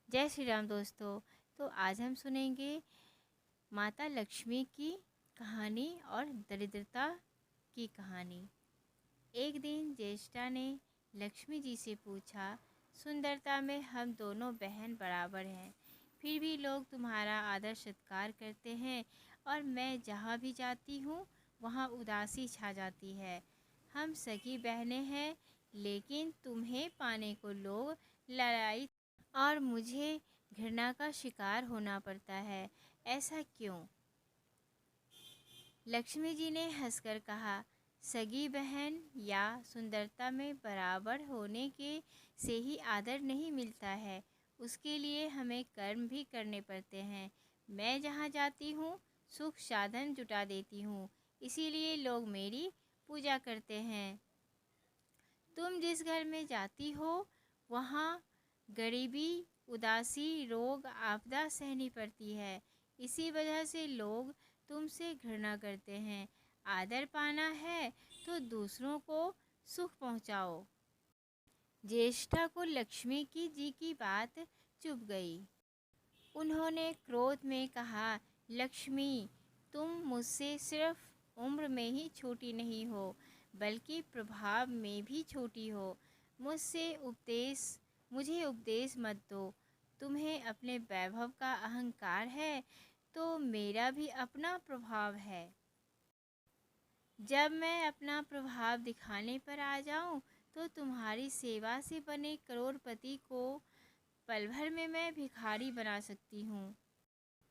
जय श्री राम दोस्तों। तो आज हम सुनेंगे माता लक्ष्मी की कहानी और दरिद्रता की कहानी। एक दिन ज्येष्ठा ने लक्ष्मी जी से पूछा, सुंदरता में हम दोनों बहन बराबर हैं, फिर भी लोग तुम्हारा आदर सत्कार करते हैं और मैं जहाँ भी जाती हूँ वहाँ उदासी छा जाती है। हम सगी बहनें हैं, लेकिन तुम्हें पाने को लोग लड़ाई और मुझे घृणा का शिकार होना पड़ता है। ऐसा क्यों? लक्ष्मी जी ने हंसकर कहा, सगी बहन या सुंदरता में बराबर होने के से ही आदर नहीं मिलता है, उसके लिए हमें कर्म भी करने पड़ते हैं। मैं जहाँ जाती हूँ सुख साधन जुटा देती हूँ, इसीलिए लोग मेरी पूजा करते हैं। तुम जिस घर में जाती हो वहाँ गरीबी, उदासी, रोग, आपदा सहनी पड़ती है। इसी वजह से लोग तुमसे घृणा करते हैं। आदर पाना है तो दूसरों को सुख पहुँचाओ। ज्येष्ठा को लक्ष्मी की बात चुभ गई। उन्होंने क्रोध में कहा, लक्ष्मी, तुम मुझसे सिर्फ उम्र में ही छोटी नहीं हो, बल्कि प्रभाव में भी छोटी हो। मुझे उपदेश मत दो। तुम्हें अपने वैभव का अहंकार है, तो मेरा भी अपना प्रभाव है। जब मैं अपना प्रभाव दिखाने पर आ जाऊं, तो तुम्हारी सेवा से बने करोड़पति को पल भर में मैं भिखारी बना सकती हूँ।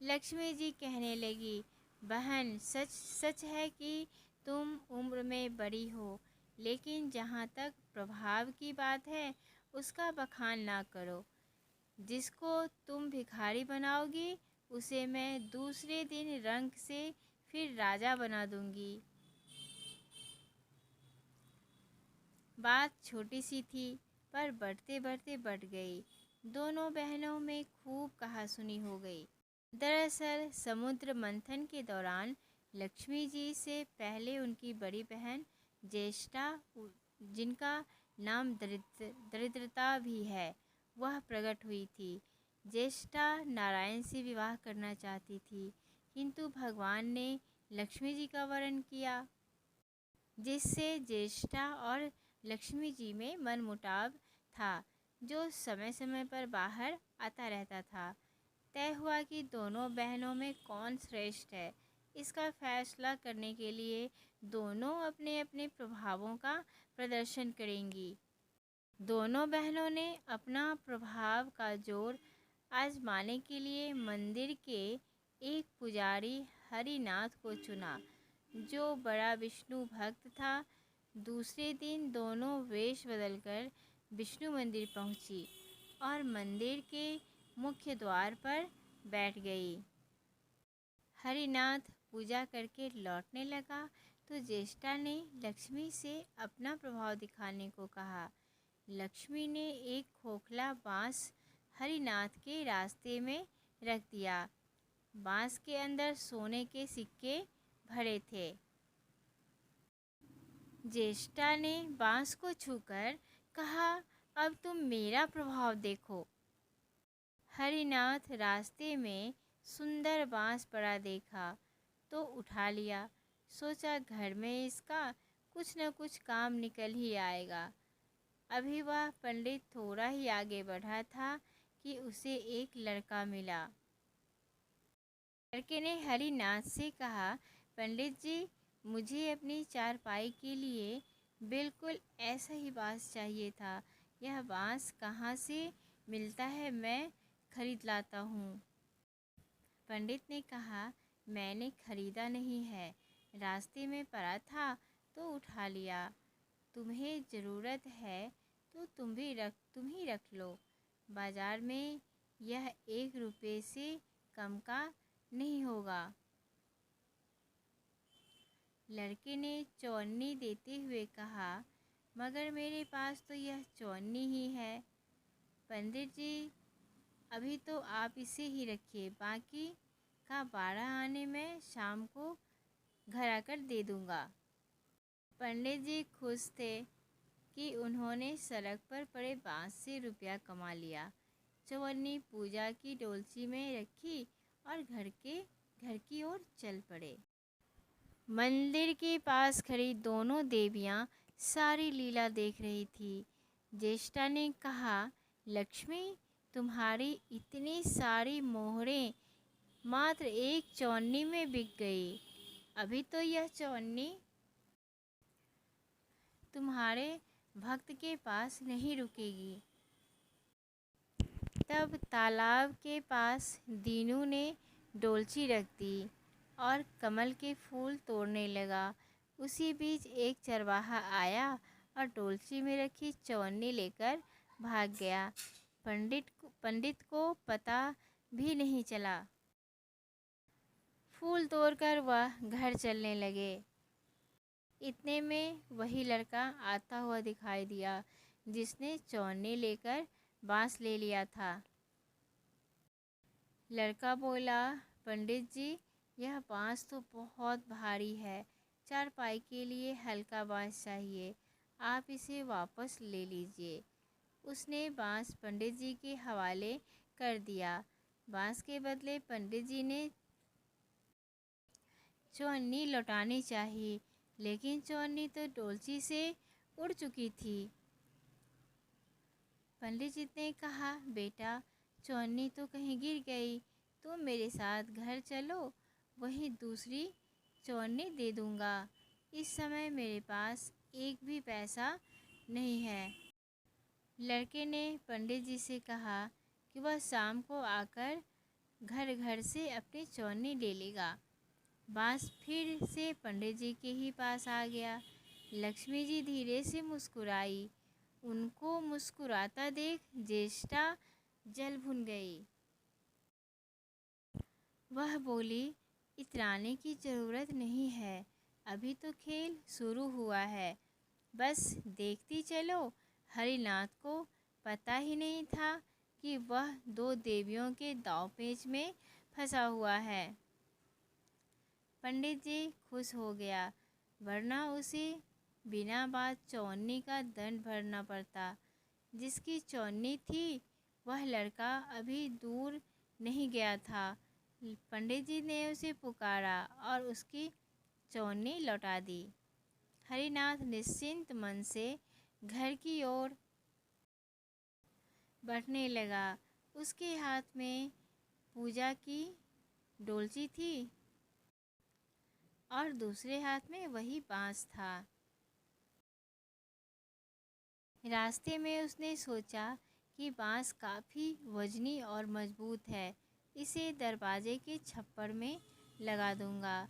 लक्ष्मी जी कहने लगी, बहन, सच सच है कि तुम उम्र में बड़ी हो, लेकिन जहाँ तक प्रभाव की बात है उसका बखान ना करो। जिसको तुम भिखारी बनाओगी उसे मैं दूसरे दिन रंक से फिर राजा बना दूंगी। बात छोटी सी थी, पर बढ़ते बढ़ते बढ़ गई। दोनों बहनों में खूब कहासुनी हो गई। दरअसल समुद्र मंथन के दौरान लक्ष्मी जी से पहले उनकी बड़ी बहन ज्येष्ठा, जिनका नाम दरिद्रता भी है, वह प्रकट हुई थी। ज्येष्ठा नारायण से विवाह करना चाहती थी, किंतु भगवान ने लक्ष्मी जी का वरण किया, जिससे ज्येष्ठा और लक्ष्मी जी में मनमुटाव था, जो समय समय पर बाहर आता रहता था। तय हुआ कि दोनों बहनों में कौन श्रेष्ठ है। इसका फैसला करने के लिए दोनों अपने अपने प्रभावों का प्रदर्शन करेंगी। दोनों बहनों ने अपना प्रभाव का जोर आजमाने के लिए मंदिर के एक पुजारी हरिनाथ को चुना, जो बड़ा विष्णु भक्त था। दूसरे दिन दोनों वेश बदलकर विष्णु मंदिर पहुंची और मंदिर के मुख्य द्वार पर बैठ गई। हरिनाथ पूजा करके लौटने लगा तो ज्येष्ठा ने लक्ष्मी से अपना प्रभाव दिखाने को कहा। लक्ष्मी ने एक खोखला बांस हरिनाथ के रास्ते में रख दिया। बांस के अंदर सोने के सिक्के भरे थे। ज्येष्ठा ने बांस को छूकर कहा, अब तुम मेरा प्रभाव देखो। हरिनाथ रास्ते में सुंदर बांस पड़ा देखा तो उठा लिया। सोचा घर में इसका कुछ न कुछ काम निकल ही आएगा। अभी वह पंडित थोड़ा ही आगे बढ़ा था कि उसे एक लड़का मिला। लड़के ने हरिनाथ से कहा, पंडित जी, मुझे अपनी चारपाई के लिए बिल्कुल ऐसा ही बांस चाहिए था। यह बांस कहाँ से मिलता है, मैं खरीद लाता हूँ। पंडित ने कहा, मैंने खरीदा नहीं है, रास्ते में पड़ा था तो उठा लिया। तुम्हें ज़रूरत है तो तुम ही रख लो। बाजार में यह 1 रुपये से कम का नहीं होगा। लड़के ने चौन्नी देते हुए कहा, मगर मेरे पास तो यह चौन्नी ही है। पंडित जी, अभी तो आप इसे ही रखिए, बाकी का 12 आने में शाम को घर आकर दे दूँगा। पंडित जी खुश थे कि उन्होंने सड़क पर पड़े बांस से रुपया कमा लिया। चवन्नी पूजा की डोलची में रखी और घर की ओर चल पड़े। मंदिर के पास खड़ी दोनों देवियां सारी लीला देख रही थी। ज्येष्ठा ने कहा, लक्ष्मी, तुम्हारी इतनी सारी मोहरें मात्र एक चौन्नी में बिक गई। अभी तो यह चौन्नी तुम्हारे भक्त के पास नहीं रुकेगी। तब तालाब के पास दीनू ने डोलची रख दी और कमल के फूल तोड़ने लगा। उसी बीच एक चरवाहा आया और डोलची में रखी चौन्नी लेकर भाग गया। पंडित को पता भी नहीं चला। फूल तोड़कर वह घर चलने लगे। इतने में वही लड़का आता हुआ दिखाई दिया जिसने चौन्नी लेकर बांस ले लिया था। लड़का बोला, पंडित जी, यह बांस तो बहुत भारी है। चारपाई के लिए हल्का बांस चाहिए, आप इसे वापस ले लीजिए। उसने बांस पंडित जी के हवाले कर दिया। बांस के बदले पंडित जी ने चौन्नी लौटानी चाहिए, लेकिन चौन्नी तो डोलची से उड़ चुकी थी। पंडित जी ने कहा, बेटा, चौन्नी तो कहीं गिर गई, तुम मेरे साथ घर चलो, वहीं दूसरी चौन्नी दे दूंगा। इस समय मेरे पास एक भी पैसा नहीं है। लड़के ने पंडित जी से कहा कि वह शाम को आकर घर घर से अपनी चौन्नी ले लेगा। बांस फिर से पंडित जी के ही पास आ गया। लक्ष्मी जी धीरे से मुस्कुराई। उनको मुस्कुराता देख ज्येष्ठा जल भुन गई। वह बोली, इतराने की ज़रूरत नहीं है, अभी तो खेल शुरू हुआ है, बस देखती चलो। हरिनाथ को पता ही नहीं था कि वह दो देवियों के दांवपेच में फंसा हुआ है। पंडित जी खुश हो गया, वरना उसे बिना बात चौन्नी का दंड भरना पड़ता। जिसकी चौन्नी थी वह लड़का अभी दूर नहीं गया था। पंडित जी ने उसे पुकारा और उसकी चौन्नी लौटा दी। हरिनाथ निश्चिंत मन से घर की ओर बढ़ने लगा। उसके हाथ में पूजा की डोलची थी और दूसरे हाथ में वही बांस था। रास्ते में उसने सोचा कि बांस काफ़ी वजनी और मजबूत है, इसे दरवाजे के छप्पर में लगा दूंगा।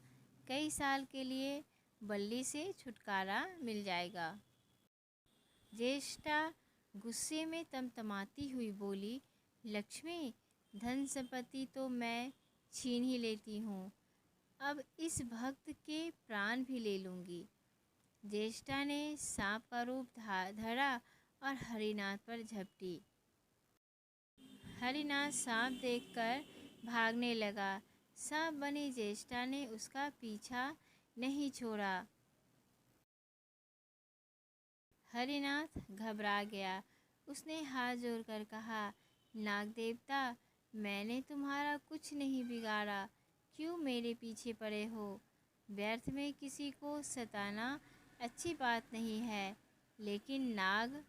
कई साल के लिए बल्ली से छुटकारा मिल जाएगा। ज्येष्ठा गुस्से में तमतमाती हुई बोली, लक्ष्मी, धन संपत्ति तो मैं छीन ही लेती हूँ, अब इस भक्त के प्राण भी ले लूँगी। ज्येष्ठा ने सांप का रूप धरा और हरिनाथ पर झपटी। हरिनाथ सांप देखकर भागने लगा। सांप बनी ज्येष्ठा ने उसका पीछा नहीं छोड़ा। हरिनाथ घबरा गया। उसने हाथ जोड़कर कहा, नाग देवता, मैंने तुम्हारा कुछ नहीं बिगाड़ा, क्यों मेरे पीछे पड़े हो? व्यर्थ में किसी को सताना अच्छी बात नहीं है। लेकिन नाग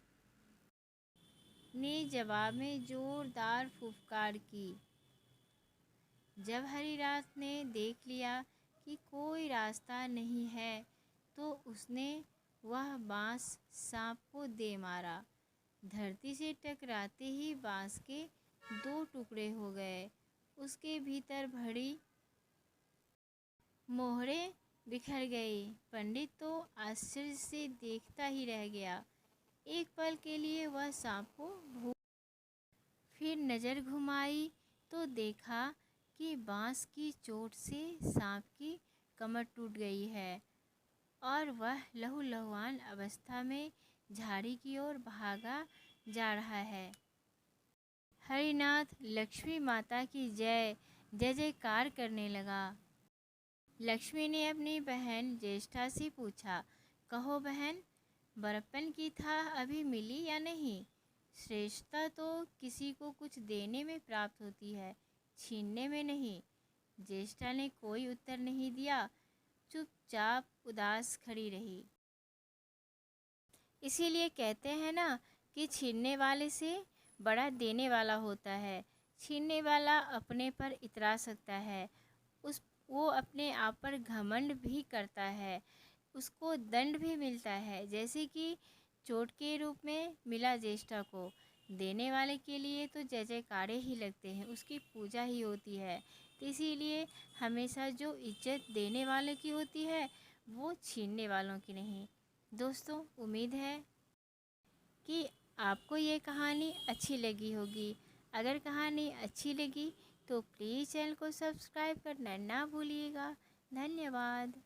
ने जवाब में जोरदार फुफकार की। जब हरिनाथ ने देख लिया कि कोई रास्ता नहीं है, तो उसने वह बांस सांप को दे मारा। धरती से टकराते ही बांस के दो टुकड़े हो गए। उसके भीतर भरी मोहरें बिखर गई। पंडित तो आश्चर्य से देखता ही रह गया। एक पल के लिए वह सांप को भूल, फिर नज़र घुमाई तो देखा कि बांस की चोट से सांप की कमर टूट गई है और वह लहूलुहान अवस्था में झाड़ी की ओर भागा जा रहा है। हरिनाथ लक्ष्मी माता की जय जय जयकार करने लगा। लक्ष्मी ने अपनी बहन ज्येष्ठा से पूछा, कहो बहन, बड़प्पन की थाह अभी मिली या नहीं? श्रेष्ठता तो किसी को कुछ देने में प्राप्त होती है, छीनने में नहीं। ज्येष्ठा ने कोई उत्तर नहीं दिया, चुपचाप उदास खड़ी रही। इसीलिए कहते हैं ना कि छीनने वाले से बड़ा देने वाला होता है। छीनने वाला अपने पर इतरा सकता है, वो अपने आप पर घमंड भी करता है, उसको दंड भी मिलता है, जैसे कि चोट के रूप में मिला ज्येष्ठा को। देने वाले के लिए तो जय जयकारे ही लगते हैं, उसकी पूजा ही होती है। तो इसीलिए हमेशा जो इज्जत देने वाले की होती है वो छीनने वालों की नहीं। दोस्तों, उम्मीद है कि आपको ये कहानी अच्छी लगी होगी। अगर कहानी अच्छी लगी तो प्लीज़ चैनल को सब्सक्राइब करना ना भूलिएगा। धन्यवाद।